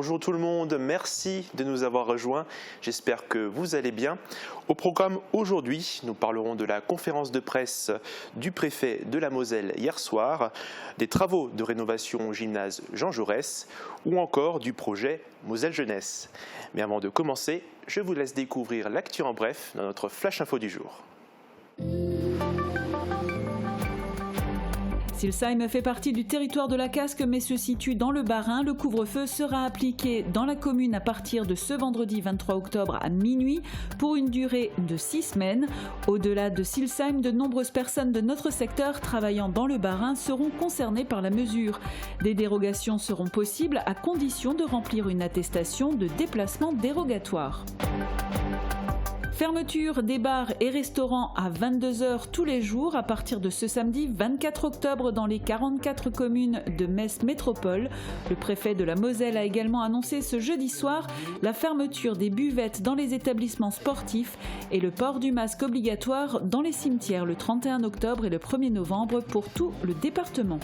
Bonjour tout le monde, merci de nous avoir rejoints. J'espère que vous allez bien. Au programme aujourd'hui, nous parlerons de la conférence de presse du préfet de la Moselle hier soir, des travaux de rénovation au gymnase Jean Jaurès ou encore du projet Moselle Jeunesse. Mais avant de commencer, je vous laisse découvrir l'actu en bref dans notre Flash Info du jour. Silsheim fait partie du territoire de la Casque mais se situe dans le Bas-Rhin. Le couvre-feu sera appliqué dans la commune à partir de ce vendredi 23 octobre à minuit pour une durée de 6 semaines. Au-delà de Silsheim, de nombreuses personnes de notre secteur travaillant dans le Bas-Rhin seront concernées par la mesure. Des dérogations seront possibles à condition de remplir une attestation de déplacement dérogatoire. Fermeture des bars et restaurants à 22 h tous les jours à partir de ce samedi 24 octobre dans les 44 communes de Metz Métropole. Le préfet de la Moselle a également annoncé ce jeudi soir la fermeture des buvettes dans les établissements sportifs et le port du masque obligatoire dans les cimetières le 31 octobre et le 1er novembre pour tout le département.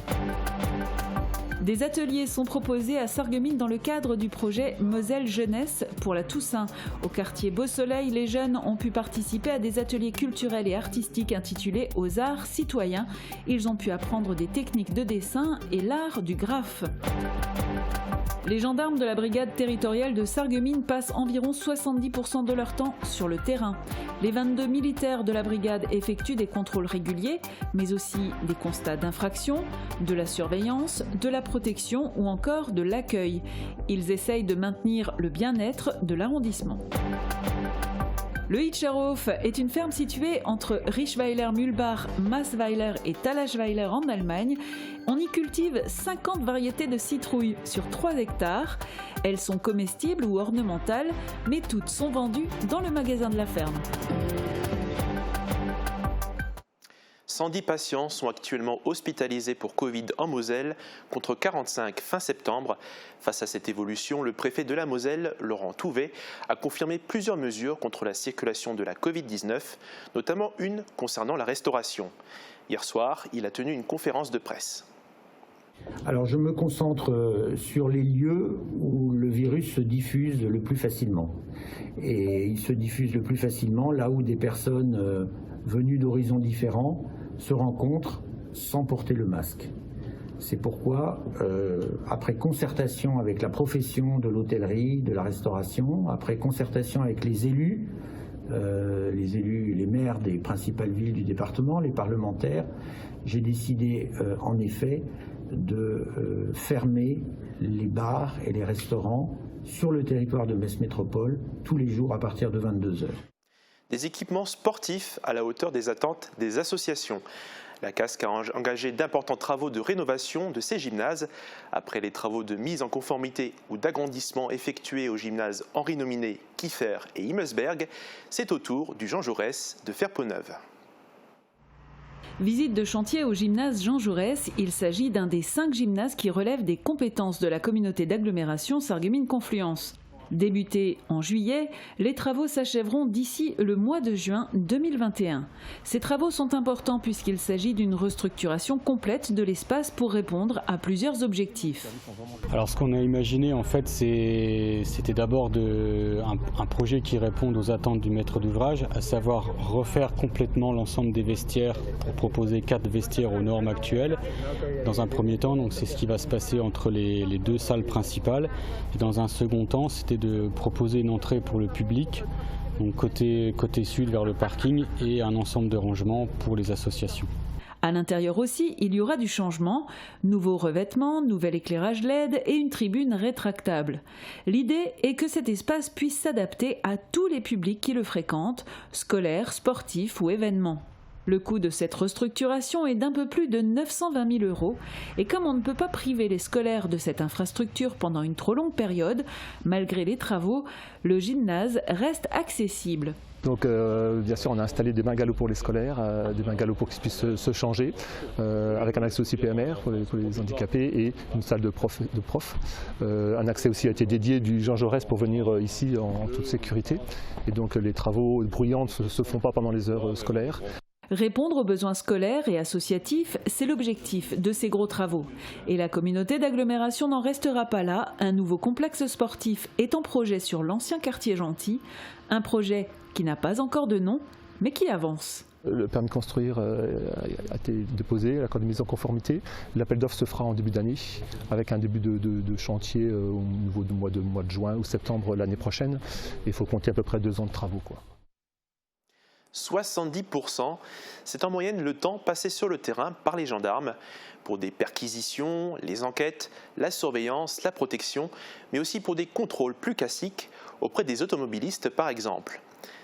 Des ateliers sont proposés à Sarreguemines dans le cadre du projet Moselle Jeunesse pour la Toussaint. Au quartier Beau Soleil, les jeunes ont pu participer à des ateliers culturels et artistiques intitulés Aux Arts Citoyens. Ils ont pu apprendre des techniques de dessin et l'art du graphe. Les gendarmes de la brigade territoriale de Sarreguemines passent environ 70% de leur temps sur le terrain. Les 22 militaires de la brigade effectuent des contrôles réguliers, mais aussi des constats d'infraction, de la surveillance, de la protection ou encore de l'accueil. Ils essayent de maintenir le bien-être de l'arrondissement. Le Hitcherhof est une ferme située entre Richweiler-Mühlbach, Maßweiler et Thalachweiler en Allemagne. On y cultive 50 variétés de citrouilles sur 3 hectares. Elles sont comestibles ou ornementales, mais toutes sont vendues dans le magasin de la ferme. 110 patients sont actuellement hospitalisés pour Covid en Moselle, contre 45 fin septembre. Face à cette évolution, le préfet de la Moselle, Laurent Touvet, a confirmé plusieurs mesures contre la circulation de la Covid-19, notamment une concernant la restauration. Hier soir, il a tenu une conférence de presse. Alors je me concentre sur les lieux où le virus se diffuse le plus facilement. Et il se diffuse le plus facilement là où des personnes venues d'horizons différents se rencontrent sans porter le masque. C'est pourquoi, après concertation avec la profession de l'hôtellerie, de la restauration, après concertation avec les élus, les maires des principales villes du département, les parlementaires, j'ai décidé en effet de fermer les bars et les restaurants sur le territoire de Metz Métropole tous les jours à partir de 22 h. Des équipements sportifs à la hauteur des attentes des associations. La Casque a engagé d'importants travaux de rénovation de ces gymnases. Après les travaux de mise en conformité ou d'agrandissement effectués au gymnase Henri Nominé, Kiefer et Himmelsberg, c'est au tour du Jean Jaurès de faire peau neuve. Visite de chantier au gymnase Jean Jaurès. Il s'agit d'un des 5 gymnases qui relèvent des compétences de la communauté d'agglomération Sarreguemines-Confluence. Débutés en juillet, les travaux s'achèveront d'ici le mois de juin 2021. Ces travaux sont importants puisqu'il s'agit d'une restructuration complète de l'espace pour répondre à plusieurs objectifs. Alors ce qu'on a imaginé en fait c'était d'abord un projet qui réponde aux attentes du maître d'ouvrage, à savoir refaire complètement l'ensemble des vestiaires pour proposer 4 vestiaires aux normes actuelles. Dans un premier temps, donc c'est ce qui va se passer entre les 2 salles principales. Et dans un second temps, c'était de proposer une entrée pour le public, donc côté sud vers le parking, et un ensemble de rangements pour les associations. À l'intérieur aussi, il y aura du changement, nouveaux revêtements, nouvel éclairage LED et une tribune rétractable. L'idée est que cet espace puisse s'adapter à tous les publics qui le fréquentent, scolaires, sportifs ou événements. Le coût de cette restructuration est d'un peu plus de 920 000 € et comme on ne peut pas priver les scolaires de cette infrastructure pendant une trop longue période, malgré les travaux, le gymnase reste accessible. Donc bien sûr on a installé des bungalows pour les scolaires, des bungalows pour qu'ils puissent se changer, avec un accès aussi PMR pour les handicapés et une salle de prof. Un accès aussi a été dédié du Jean Jaurès pour venir ici en toute sécurité. Et donc les travaux bruyants ne se font pas pendant les heures scolaires. Répondre aux besoins scolaires et associatifs, c'est l'objectif de ces gros travaux. Et la communauté d'agglomération n'en restera pas là. Un nouveau complexe sportif est en projet sur l'ancien quartier Gentil. Un projet qui n'a pas encore de nom, mais qui avance. Le permis de construire a été déposé, l'accord de mise en conformité. L'appel d'offres se fera en début d'année, avec un début de chantier au niveau du mois de juin ou septembre l'année prochaine. Il faut compter à peu près 2 ans de travaux, quoi. 70%, c'est en moyenne le temps passé sur le terrain par les gendarmes pour des perquisitions, les enquêtes, la surveillance, la protection, mais aussi pour des contrôles plus classiques auprès des automobilistes par exemple.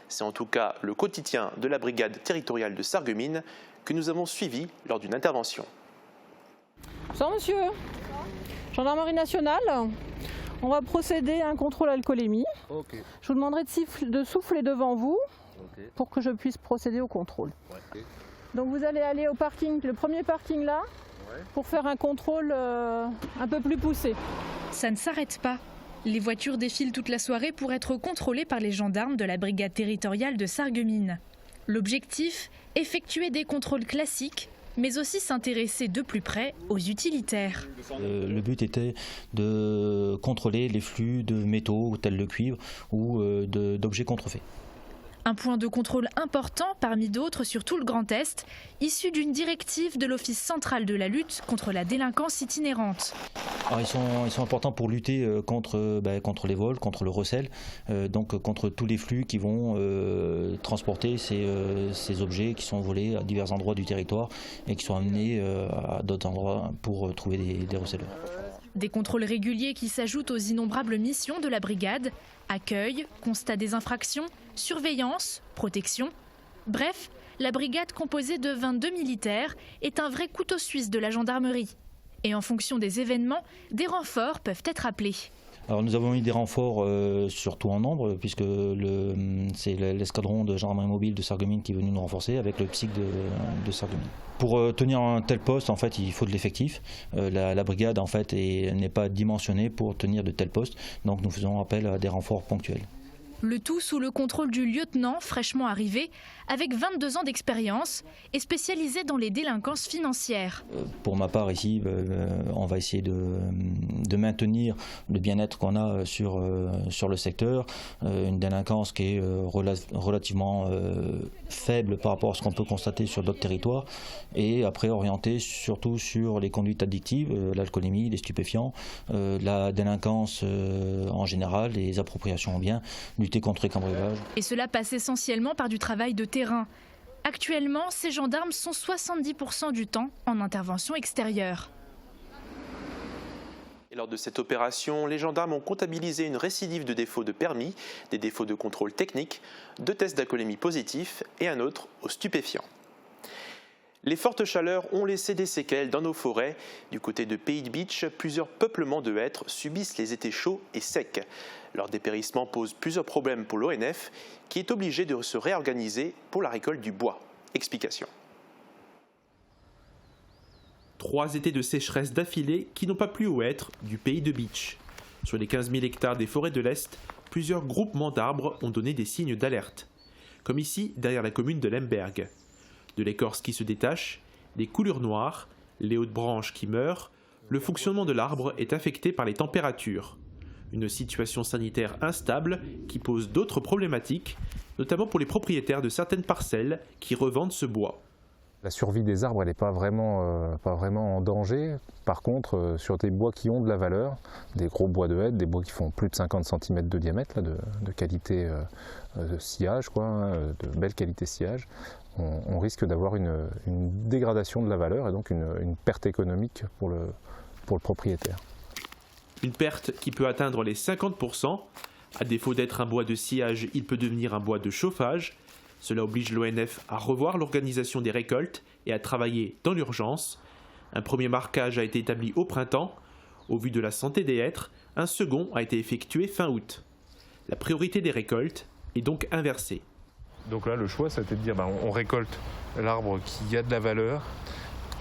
C'est en tout cas le quotidien de la brigade territoriale de Sarreguemines que nous avons suivi lors d'une intervention. Bonsoir monsieur, gendarmerie nationale, on va procéder à un contrôle alcoolémie. Okay. Je vous demanderai de souffler devant vous. Okay. Pour que je puisse procéder au contrôle. Ouais. Donc vous allez aller au parking, le premier parking là, ouais, pour faire un contrôle un peu plus poussé. Ça ne s'arrête pas. Les voitures défilent toute la soirée pour être contrôlées par les gendarmes de la brigade territoriale de Sarreguemines. L'objectif, effectuer des contrôles classiques, mais aussi s'intéresser de plus près aux utilitaires. Le but était de contrôler les flux de métaux tels le cuivre ou d'objets contrefaits. Un point de contrôle important parmi d'autres sur tout le Grand Est, issu d'une directive de l'Office central de la lutte contre la délinquance itinérante. Alors ils sont importants pour lutter contre les vols, contre le recel, donc contre tous les flux qui vont transporter ces objets qui sont volés à divers endroits du territoire et qui sont amenés à d'autres endroits pour trouver des receleurs. Des contrôles réguliers qui s'ajoutent aux innombrables missions de la brigade, accueil, constat des infractions, surveillance, protection. Bref, la brigade composée de 22 militaires est un vrai couteau suisse de la gendarmerie. Et en fonction des événements, des renforts peuvent être appelés. Alors nous avons eu des renforts surtout en nombre, puisque c'est l'escadron de gendarmerie mobile de Sarreguemines qui est venu nous renforcer avec le PSIC de Sarreguemines. Pour tenir un tel poste, en fait, il faut de l'effectif. La brigade en fait n'est pas dimensionnée pour tenir de tels postes, donc nous faisons appel à des renforts ponctuels. Le tout sous le contrôle du lieutenant fraîchement arrivé, avec 22 ans d'expérience et spécialisé dans les délinquances financières. Pour ma part ici, on va essayer de maintenir le bien-être qu'on a sur le secteur, une délinquance qui est relativement faible par rapport à ce qu'on peut constater sur d'autres territoires, et après orienter surtout sur les conduites addictives, l'alcoolémie, les stupéfiants, la délinquance en général, les appropriations en biens, lutter contre les cambriolages. Et cela passe essentiellement par du travail de terrain. Actuellement, ces gendarmes sont 70% du temps en intervention extérieure. Et lors de cette opération, les gendarmes ont comptabilisé une récidive de défaut de permis, des défauts de contrôle technique, 2 tests d'alcoolémie positifs et un autre aux stupéfiants. Les fortes chaleurs ont laissé des séquelles dans nos forêts. Du côté de Pays de Bitche, plusieurs peuplements de hêtres subissent les étés chauds et secs. Leur dépérissement pose plusieurs problèmes pour l'ONF, qui est obligé de se réorganiser pour la récolte du bois. Explication. 3 étés de sécheresse d'affilée qui n'ont pas plu aux hêtres du Pays de Bitche. Sur les 15 000 hectares des forêts de l'Est, plusieurs groupements d'arbres ont donné des signes d'alerte. Comme ici, derrière la commune de Lemberg. De l'écorce qui se détache, des coulures noires, les hautes branches qui meurent, le fonctionnement de l'arbre est affecté par les températures. Une situation sanitaire instable qui pose d'autres problématiques, notamment pour les propriétaires de certaines parcelles qui revendent ce bois. La survie des arbres, elle n'est pas vraiment en danger. Par contre, sur des bois qui ont de la valeur, des gros bois de hêtre, des bois qui font plus de 50 cm de diamètre, là, de qualité de sciage, de belle qualité sciage, on risque d'avoir une dégradation de la valeur et donc une perte économique pour le propriétaire. Une perte qui peut atteindre les 50%. À défaut d'être un bois de sciage, il peut devenir un bois de chauffage. Cela oblige l'ONF à revoir l'organisation des récoltes et à travailler dans l'urgence. Un premier marquage a été établi au printemps. Au vu de la santé des hêtres, un second a été effectué fin août. La priorité des récoltes est donc inversée. Donc là, le choix, ça a été de dire on récolte l'arbre qui a de la valeur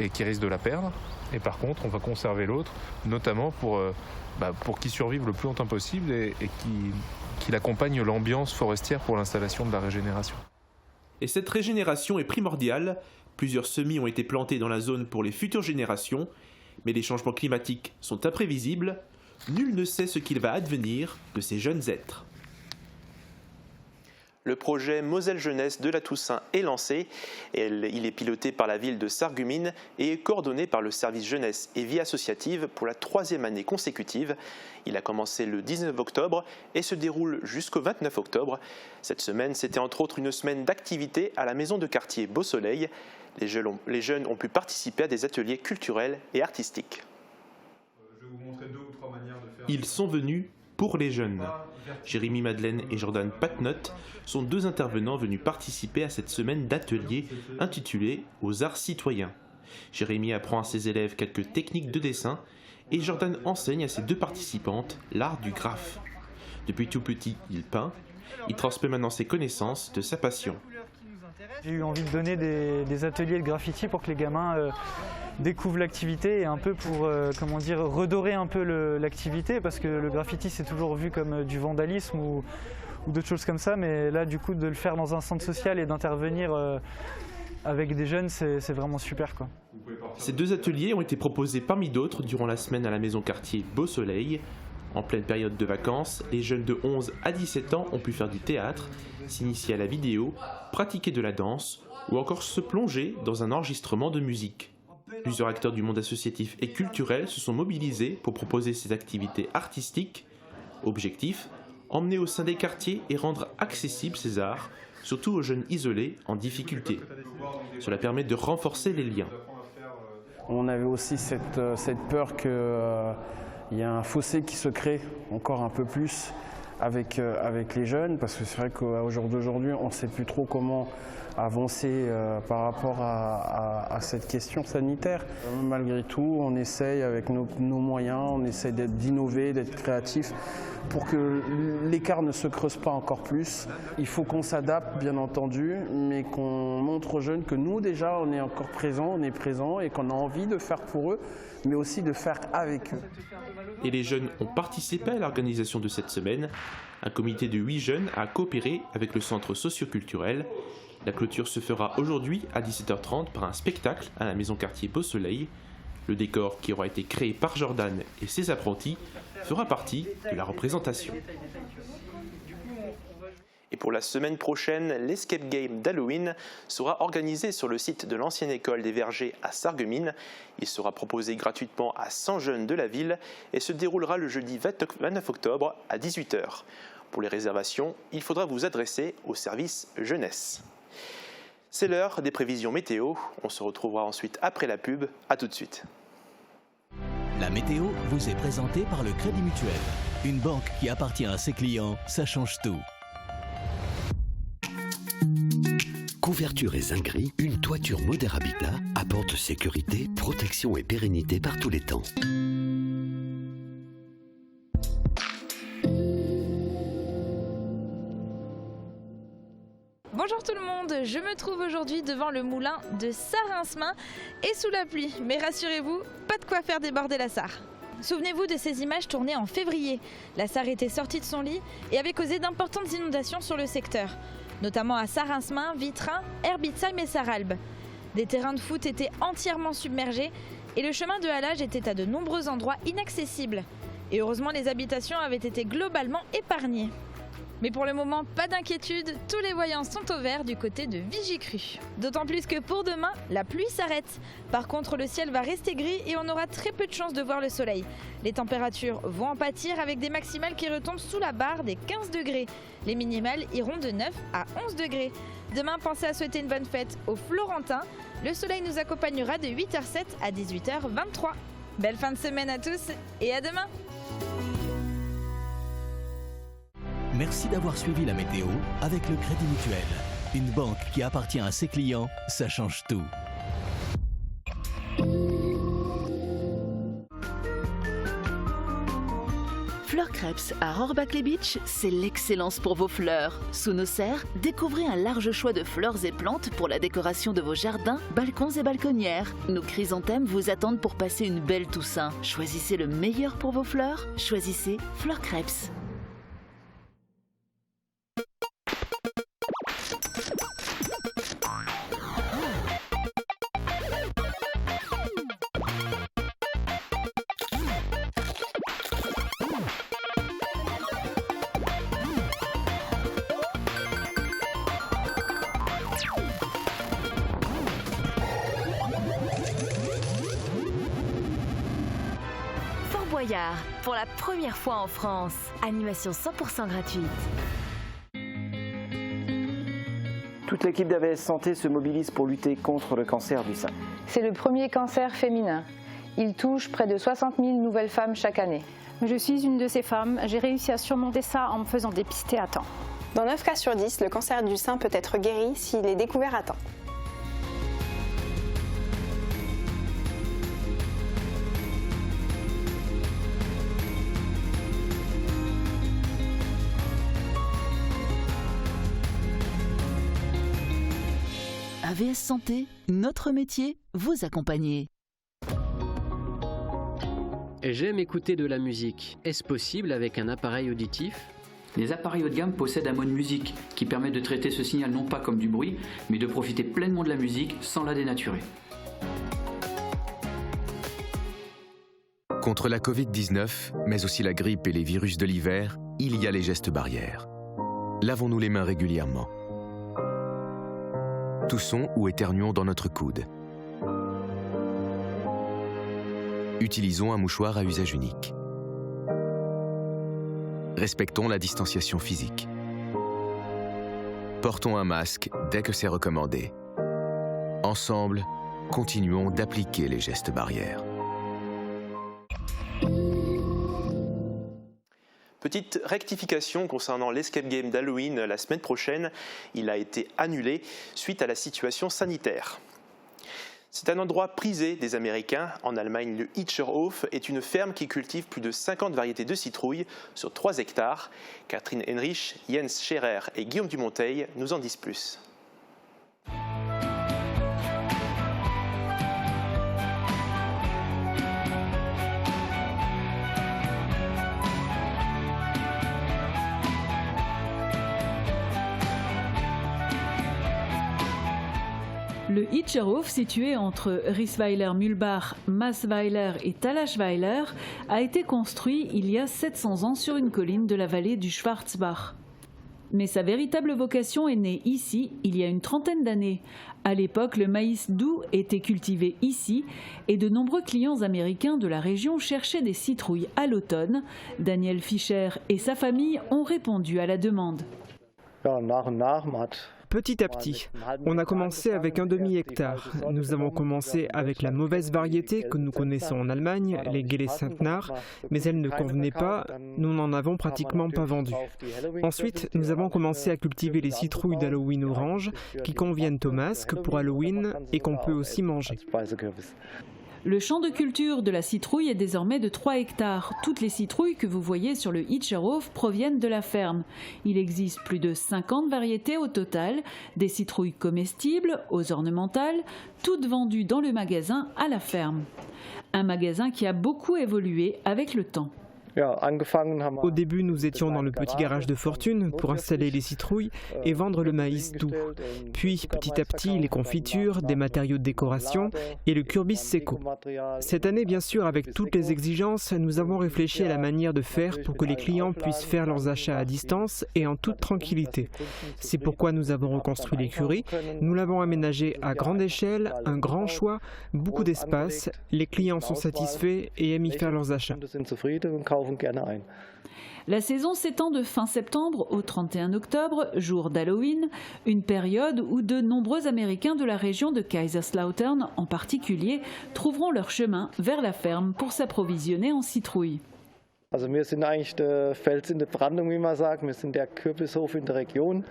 et qui risque de la perdre. Et par contre, on va conserver l'autre, notamment pour qu'il survive le plus longtemps possible et qu'il accompagne l'ambiance forestière pour l'installation de la régénération. Et cette régénération est primordiale. Plusieurs semis ont été plantés dans la zone pour les futures générations, mais les changements climatiques sont imprévisibles. Nul ne sait ce qu'il va advenir de ces jeunes êtres. Le projet Moselle Jeunesse de la Toussaint est lancé. Il est piloté par la ville de Sarreguemines et est coordonné par le service jeunesse et vie associative pour la 3e année consécutive. Il a commencé le 19 octobre et se déroule jusqu'au 29 octobre. Cette semaine, c'était entre autres une semaine d'activités à la maison de quartier Beau Soleil. Les jeunes ont pu participer à des ateliers culturels et artistiques. Je vais vous montrer 2 ou 3 manières de faire. Ils sont venus pour les jeunes. Jérémy Madeleine et Jordan Patnotte sont 2 intervenants venus participer à cette semaine d'ateliers intitulée « Aux arts citoyens ». Jérémy apprend à ses élèves quelques techniques de dessin et Jordan enseigne à ses 2 participantes l'art du graphe. Depuis tout petit, il peint. Il transmet maintenant ses connaissances de sa passion. J'ai eu envie de donner des ateliers de graffiti pour que les gamins découvrent l'activité et un peu pour redorer un peu l'activité, parce que le graffiti c'est toujours vu comme du vandalisme ou d'autres choses comme ça, mais là du coup de le faire dans un centre social et d'intervenir avec des jeunes, c'est vraiment super, quoi. Ces 2 ateliers ont été proposés parmi d'autres durant la semaine à la maison quartier Beau Soleil. En pleine période de vacances, les jeunes de 11 à 17 ans ont pu faire du théâtre, s'initier à la vidéo, pratiquer de la danse ou encore se plonger dans un enregistrement de musique. Plusieurs acteurs du monde associatif et culturel se sont mobilisés pour proposer ces activités artistiques. Objectif, emmener au sein des quartiers et rendre accessibles ces arts, surtout aux jeunes isolés en difficulté. Cela permet de renforcer les liens. On avait aussi cette peur qu'il y ait un fossé qui se crée encore un peu plus avec les jeunes, parce que c'est vrai qu'au jour d'aujourd'hui, on ne sait plus trop comment avancer par rapport à cette question sanitaire. Malgré tout, on essaye avec nos moyens, on essaye d'innover, d'être créatif pour que l'écart ne se creuse pas encore plus. Il faut qu'on s'adapte, bien entendu, mais qu'on montre aux jeunes que nous, déjà, on est encore présents, on est présents et qu'on a envie de faire pour eux, mais aussi de faire avec eux. Et les jeunes ont participé à l'organisation de cette semaine. Un comité de 8 jeunes a coopéré avec le centre socio-culturel. La clôture se fera aujourd'hui à 17h30 par un spectacle à la maison quartier Beau Soleil. Le décor qui aura été créé par Jordan et ses apprentis fera partie de la représentation. Et pour la semaine prochaine, l'escape game d'Halloween sera organisé sur le site de l'ancienne école des Vergers à Sarreguemines. Il sera proposé gratuitement à 100 jeunes de la ville et se déroulera le jeudi 29 octobre à 18h. Pour les réservations, il faudra vous adresser au service jeunesse. C'est l'heure des prévisions météo. On se retrouvera ensuite après la pub. À tout de suite. La météo vous est présentée par le Crédit Mutuel. Une banque qui appartient à ses clients, ça change tout. Couverture et zinguerie, une toiture Moder Habitat apporte sécurité, protection et pérennité par tous les temps. Bonjour tout le monde, je me trouve aujourd'hui devant le moulin de Sarre-Insmin et sous la pluie. Mais rassurez-vous, pas de quoi faire déborder la Sarre. Souvenez-vous de ces images tournées en février. La Sarre était sortie de son lit et avait causé d'importantes inondations sur le secteur, notamment à Sarre-Insmin, Vitrin, Herbitsheim et Sarralbe. Des terrains de foot étaient entièrement submergés et le chemin de halage était à de nombreux endroits inaccessibles. Et heureusement, les habitations avaient été globalement épargnées. Mais pour le moment, pas d'inquiétude, tous les voyants sont au vert du côté de Vigicru. D'autant plus que pour demain, la pluie s'arrête. Par contre, le ciel va rester gris et on aura très peu de chances de voir le soleil. Les températures vont en pâtir avec des maximales qui retombent sous la barre des 15 degrés. Les minimales iront de 9 à 11 degrés. Demain, pensez à souhaiter une bonne fête aux Florentins. Le soleil nous accompagnera de 8h07 à 18h23. Belle fin de semaine à tous et à demain! Merci d'avoir suivi la météo avec le Crédit Mutuel. Une banque qui appartient à ses clients, ça change tout. Fleur Crêpes à Rohrbach-les-Beach, c'est l'excellence pour vos fleurs. Sous nos serres, découvrez un large choix de fleurs et plantes pour la décoration de vos jardins, balcons et balconnières. Nos chrysanthèmes vous attendent pour passer une belle Toussaint. Choisissez le meilleur pour vos fleurs, choisissez Fleur Crêpes. Boyard, pour la première fois en France. Animation 100% gratuite. Toute l'équipe d'AVS Santé se mobilise pour lutter contre le cancer du sein. C'est le premier cancer féminin. Il touche près de 60 000 nouvelles femmes chaque année. Je suis une de ces femmes. J'ai réussi à surmonter ça en me faisant dépister à temps. Dans 9 cas sur 10, le cancer du sein peut être guéri s'il est découvert à temps. AVS Santé, notre métier, vous accompagner. J'aime écouter de la musique. Est-ce possible avec un appareil auditif ? Les appareils haut de gamme possèdent un mode musique qui permet de traiter ce signal non pas comme du bruit, mais de profiter pleinement de la musique sans la dénaturer. Contre la Covid-19, mais aussi la grippe et les virus de l'hiver, il y a les gestes barrières. Lavons-nous les mains régulièrement. Toussons ou éternuons dans notre coude. Utilisons un mouchoir à usage unique. Respectons la distanciation physique. Portons un masque dès que c'est recommandé. Ensemble, continuons d'appliquer les gestes barrières. Petite rectification concernant l'escape game d'Halloween la semaine prochaine. Il a été annulé suite à la situation sanitaire. C'est un endroit prisé des Américains. En Allemagne, le Hitscherhof est une ferme qui cultive plus de 50 variétés de citrouilles sur 3 hectares. Catherine Henrich, Jens Scherer et Guillaume Dumonteil nous en disent plus. Le Hitscherhof, situé entre Riesweiler-Mühlbach, Maasweiler et Thalachweiler, a été construit il y a 700 ans sur une colline de la vallée du Schwarzbach. Mais sa véritable vocation est née ici, il y a une trentaine d'années. À l'époque, le maïs doux était cultivé ici et de nombreux clients américains de la région cherchaient des citrouilles à l'automne. Daniel Fischer et sa famille ont répondu à la demande. Petit à petit, on a commencé avec un demi-hectare. Nous avons commencé avec la mauvaise variété que nous connaissons en Allemagne, les Gele Centenar, mais elle ne convenait pas, nous n'en avons pratiquement pas vendu. Ensuite, nous avons commencé à cultiver les citrouilles d'Halloween orange qui conviennent au masque pour Halloween et qu'on peut aussi manger. Le champ de culture de la citrouille est désormais de 3 hectares. Toutes les citrouilles que vous voyez sur le Hitscherhof proviennent de la ferme. Il existe plus de 50 variétés au total, des citrouilles comestibles aux ornementales, toutes vendues dans le magasin à la ferme. Un magasin qui a beaucoup évolué avec le temps. Au début, nous étions dans le petit garage de fortune pour installer les citrouilles et vendre le maïs doux. Puis, petit à petit, les confitures, des matériaux de décoration et le Kürbis Seco. Cette année, bien sûr, avec toutes les exigences, nous avons réfléchi à la manière de faire pour que les clients puissent faire leurs achats à distance et en toute tranquillité. C'est pourquoi nous avons reconstruit l'écurie. Nous l'avons aménagé à grande échelle, un grand choix, beaucoup d'espace. Les clients sont satisfaits et aiment y faire leurs achats. La saison s'étend de fin septembre au 31 octobre, jour d'Halloween, une période où de nombreux Américains de la région de Kaiserslautern en particulier trouveront leur chemin vers la ferme pour s'approvisionner en citrouilles. Wir sind eigentlich der Fels in der Brandung, wie man sagt. Wir sind der Kürbishof in der Region.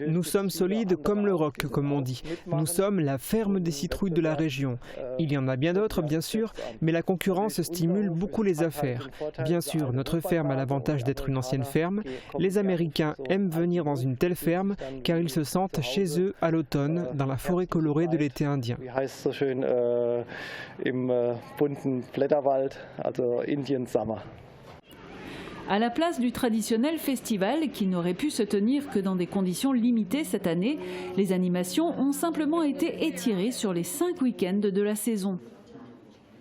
Nous sommes solides comme le roc, comme on dit. Nous sommes la ferme des citrouilles de la région. Il y en a bien d'autres, bien sûr, mais la concurrence stimule beaucoup les affaires. Bien sûr, notre ferme a l'avantage d'être une ancienne ferme. Les Américains aiment venir dans une telle ferme car ils se sentent chez eux à l'automne, dans la forêt colorée de l'été indien. Im bunten Blätterwald, also Indian Summer. À la place du traditionnel festival, qui n'aurait pu se tenir que dans des conditions limitées cette année, les animations ont simplement été étirées sur les 5 week-ends de la saison.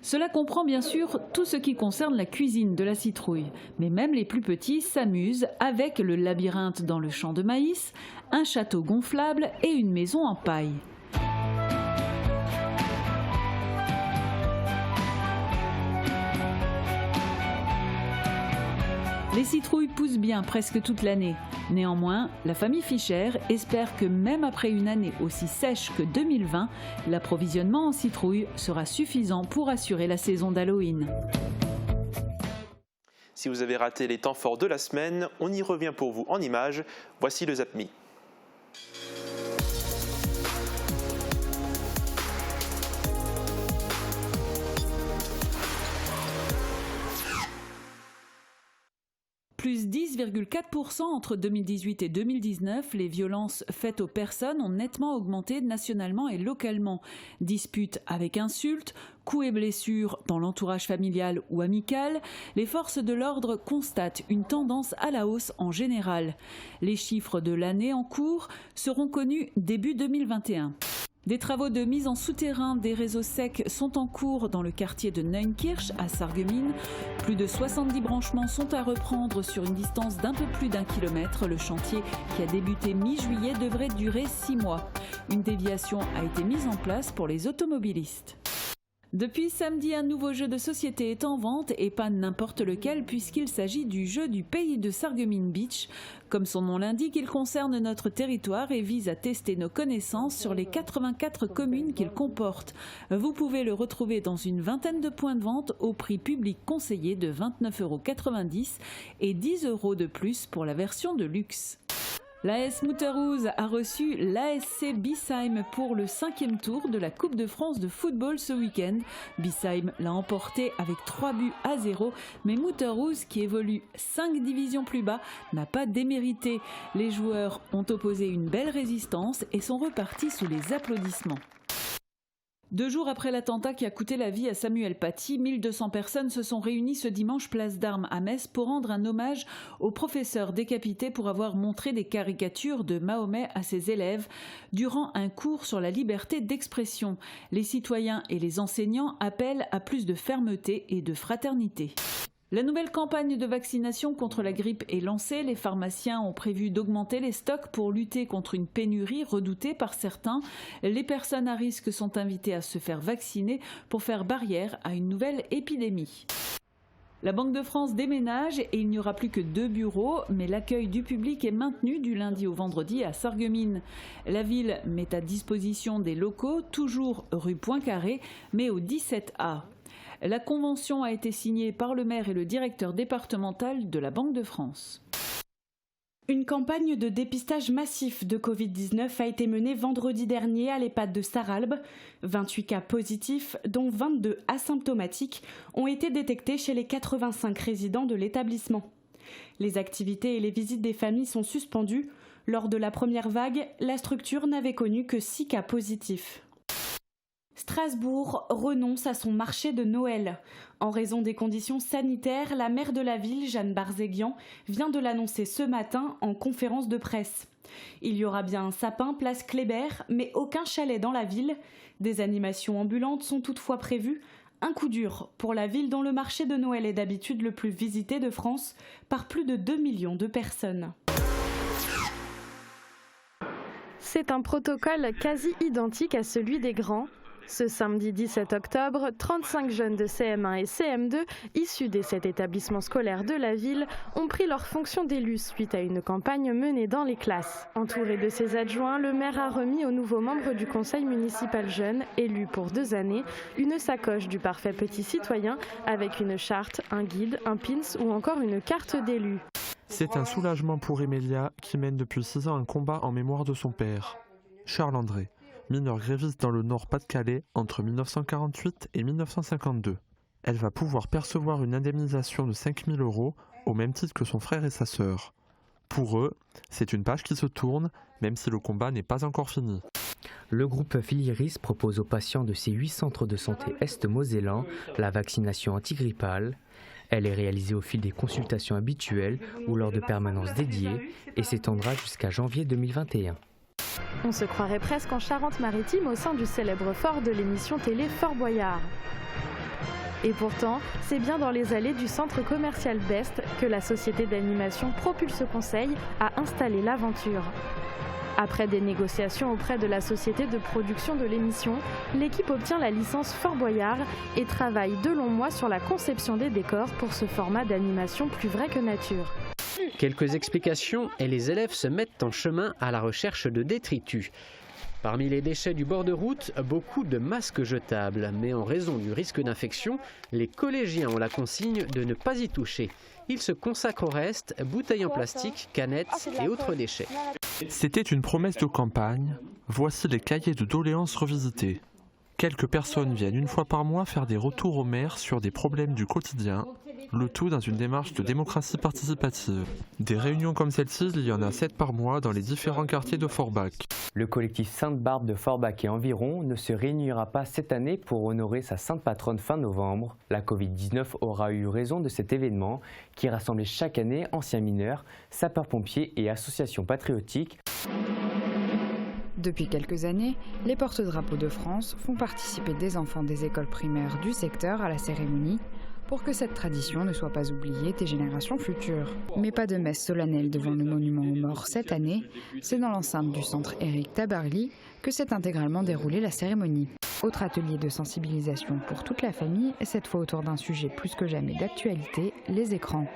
Cela comprend bien sûr tout ce qui concerne la cuisine de la citrouille, mais même les plus petits s'amusent avec le labyrinthe dans le champ de maïs, un château gonflable et une maison en paille. Les citrouilles poussent bien presque toute l'année. Néanmoins, la famille Fischer espère que même après une année aussi sèche que 2020, l'approvisionnement en citrouilles sera suffisant pour assurer la saison d'Halloween. Si vous avez raté les temps forts de la semaine, on y revient pour vous en images. Voici le ZAPME. Plus 10,4% entre 2018 et 2019, les violences faites aux personnes ont nettement augmenté nationalement et localement. Disputes avec insultes, coups et blessures dans l'entourage familial ou amical, les forces de l'ordre constatent une tendance à la hausse en général. Les chiffres de l'année en cours seront connus début 2021. Des travaux de mise en souterrain des réseaux secs sont en cours dans le quartier de Neunkirch à Sarreguemines. Plus de 70 branchements sont à reprendre sur une distance d'un peu plus d'1 kilomètre. Le chantier, qui a débuté mi-juillet, devrait durer 6 mois. Une déviation a été mise en place pour les automobilistes. Depuis samedi, un nouveau jeu de société est en vente et pas n'importe lequel puisqu'il s'agit du jeu du pays de Sarreguemines Beach. Comme son nom l'indique, il concerne notre territoire et vise à tester nos connaissances sur les 84 communes qu'il comporte. Vous pouvez le retrouver dans une vingtaine de points de vente au prix public conseillé de 29,90 € et 10 € de plus pour la version de luxe. L'AS Mouterhouse a reçu l'ASC Biesheim pour le 5e tour de la Coupe de France de football ce week-end. Biesheim l'a emporté avec 3-0, mais Mouterhouse, qui évolue 5 divisions plus bas, n'a pas démérité. Les joueurs ont opposé une belle résistance et sont repartis sous les applaudissements. 2 jours après l'attentat qui a coûté la vie à Samuel Paty, 1200 personnes se sont réunies ce dimanche place d'Armes à Metz pour rendre un hommage au professeur décapité pour avoir montré des caricatures de Mahomet à ses élèves durant un cours sur la liberté d'expression. Les citoyens et les enseignants appellent à plus de fermeté et de fraternité. La nouvelle campagne de vaccination contre la grippe est lancée. Les pharmaciens ont prévu d'augmenter les stocks pour lutter contre une pénurie redoutée par certains. Les personnes à risque sont invitées à se faire vacciner pour faire barrière à une nouvelle épidémie. La Banque de France déménage et il n'y aura plus que 2 bureaux, mais l'accueil du public est maintenu du lundi au vendredi à Sarreguemines. La ville met à disposition des locaux, toujours rue Poincaré, mais au 17A. La convention a été signée par le maire et le directeur départemental de la Banque de France. Une campagne de dépistage massif de Covid-19 a été menée vendredi dernier à l'EHPAD de Sarralbe. 28 cas positifs, dont 22 asymptomatiques, ont été détectés chez les 85 résidents de l'établissement. Les activités et les visites des familles sont suspendues. Lors de la première vague, la structure n'avait connu que 6 cas positifs. Strasbourg renonce à son marché de Noël. En raison des conditions sanitaires, la maire de la ville, Jeanne Barzéguian, vient de l'annoncer ce matin en conférence de presse. Il y aura bien un sapin place Kléber, mais aucun chalet dans la ville. Des animations ambulantes sont toutefois prévues. Un coup dur pour la ville dont le marché de Noël est d'habitude le plus visité de France par plus de 2 millions de personnes. C'est un protocole quasi identique à celui des grands. Ce samedi 17 octobre, 35 jeunes de CM1 et CM2, issus des 7 établissements scolaires de la ville, ont pris leurs fonctions d'élus suite à une campagne menée dans les classes. Entouré de ses adjoints, le maire a remis aux nouveaux membres du conseil municipal jeune, élus pour 2 années, une sacoche du parfait petit citoyen avec une charte, un guide, un pins ou encore une carte d'élu. C'est un soulagement pour Emelia qui mène depuis 6 ans un combat en mémoire de son père, Charles André, mineur gréviste dans le Nord-Pas-de-Calais entre 1948 et 1952. Elle va pouvoir percevoir une indemnisation de 5 000 € au même titre que son frère et sa sœur. Pour eux, c'est une page qui se tourne, même si le combat n'est pas encore fini. Le groupe Filieris propose aux patients de ces 8 centres de santé est-mosellan la vaccination antigrippale. Elle est réalisée au fil des consultations habituelles ou lors de permanences dédiées et s'étendra jusqu'à janvier 2021. On se croirait presque en Charente-Maritime au sein du célèbre fort de l'émission télé Fort Boyard. Et pourtant, c'est bien dans les allées du centre commercial Best que la société d'animation Propulse Conseil a installé l'aventure. Après des négociations auprès de la société de production de l'émission, l'équipe obtient la licence Fort Boyard et travaille de longs mois sur la conception des décors pour ce format d'animation plus vrai que nature. Quelques explications et les élèves se mettent en chemin à la recherche de détritus. Parmi les déchets du bord de route, beaucoup de masques jetables, mais en raison du risque d'infection, les collégiens ont la consigne de ne pas y toucher. Ils se consacrent au reste, bouteilles en plastique, canettes et autres déchets. C'était une promesse de campagne, voici les cahiers de doléances revisités. Quelques personnes viennent une fois par mois faire des retours au maire sur des problèmes du quotidien, le tout dans une démarche de démocratie participative. Des réunions comme celle-ci, il y en a 7 par mois dans les différents quartiers de Forbach. Le collectif Sainte-Barbe de Forbach et environ ne se réunira pas cette année pour honorer sa sainte patronne fin novembre. La Covid-19 aura eu raison de cet événement qui rassemblait chaque année anciens mineurs, sapeurs-pompiers et associations patriotiques. Depuis quelques années, les porte-drapeaux de France font participer des enfants des écoles primaires du secteur à la cérémonie pour que cette tradition ne soit pas oubliée des générations futures. Mais pas de messe solennelle devant le monument aux morts cette année, c'est dans l'enceinte du centre Éric Tabarly que s'est intégralement déroulée la cérémonie. Autre atelier de sensibilisation pour toute la famille, cette fois autour d'un sujet plus que jamais d'actualité, les écrans.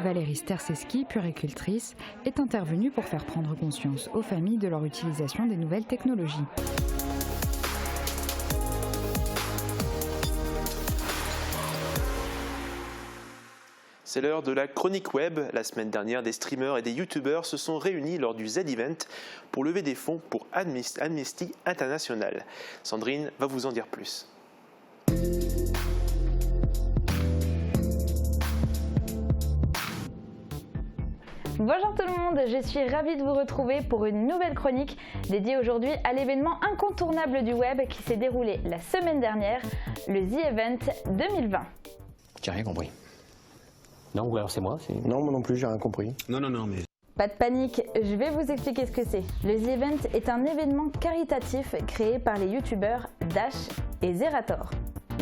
Valérie Sterseski, puéricultrice, est intervenue pour faire prendre conscience aux familles de leur utilisation des nouvelles technologies. C'est l'heure de la chronique web. La semaine dernière, des streamers et des youtubeurs se sont réunis lors du Z-Event pour lever des fonds pour Amnesty International. Sandrine va vous en dire plus. Bonjour tout le monde, je suis ravie de vous retrouver pour une nouvelle chronique dédiée aujourd'hui à l'événement incontournable du web qui s'est déroulé la semaine dernière, le Z-Event 2020. J'ai rien compris. Non, ou alors c'est moi. Non, moi non plus, j'ai rien compris. Non, mais... Pas de panique, je vais vous expliquer ce que c'est. Le Z-Event est un événement caritatif créé par les youtubeurs Dash et Zerator.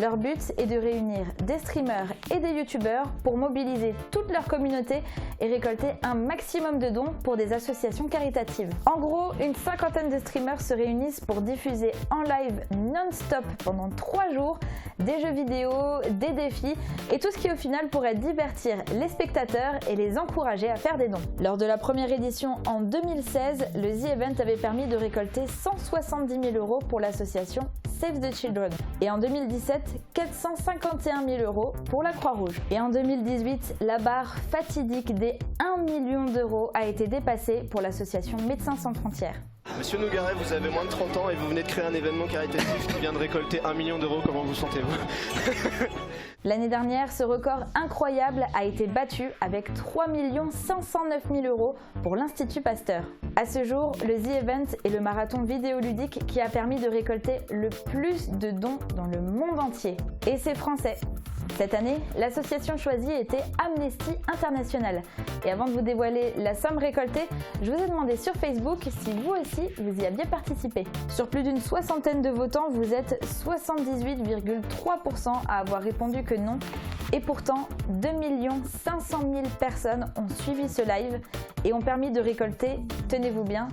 Leur but est de réunir des streamers et des youtubeurs pour mobiliser toute leur communauté et récolter un maximum de dons pour des associations caritatives. En gros, une cinquantaine de streamers se réunissent pour diffuser en live non-stop pendant 3 jours des jeux vidéo, des défis et tout ce qui au final pourrait divertir les spectateurs et les encourager à faire des dons. Lors de la première édition en 2016, le Z-Event avait permis de récolter 170 000 € pour l'association Save the Children. Et en 2017, 451 000 € pour la Croix-Rouge. Et en 2018, la barre fatidique des 1 million d'euros a été dépassée pour l'association Médecins sans frontières. Monsieur Nougaret, vous avez moins de 30 ans et vous venez de créer un événement caritatif qui vient de récolter 1 million d'euros. Comment vous sentez-vous? L'année dernière, ce record incroyable a été battu avec 3 509 000 € pour l'Institut Pasteur. À ce jour, le Z-Event est le marathon vidéoludique qui a permis de récolter le plus de dons dans le monde entier. Et c'est français. Cette année, l'association choisie était Amnesty International. Et avant de vous dévoiler la somme récoltée, je vous ai demandé sur Facebook si vous aussi vous y aviez participé. Sur plus d'une soixantaine de votants, vous êtes 78,3% à avoir répondu que non. Et pourtant, 2 500 000 personnes ont suivi ce live et ont permis de récolter, tenez-vous bien,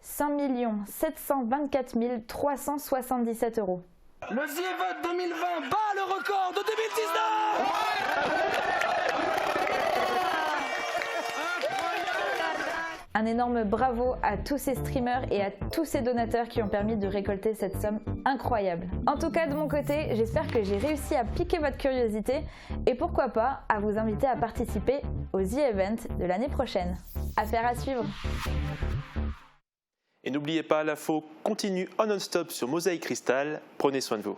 5 724 377 €. Le Z-Event 2020 bat le record de 2019. Un énorme bravo à tous ces streamers et à tous ces donateurs qui ont permis de récolter cette somme incroyable. En tout cas, de mon côté, j'espère que j'ai réussi à piquer votre curiosité et pourquoi pas à vous inviter à participer au Z-Event de l'année prochaine. Affaire à suivre. Et n'oubliez pas, l'info continue en non-stop sur Mosaïque Cristal. Prenez soin de vous.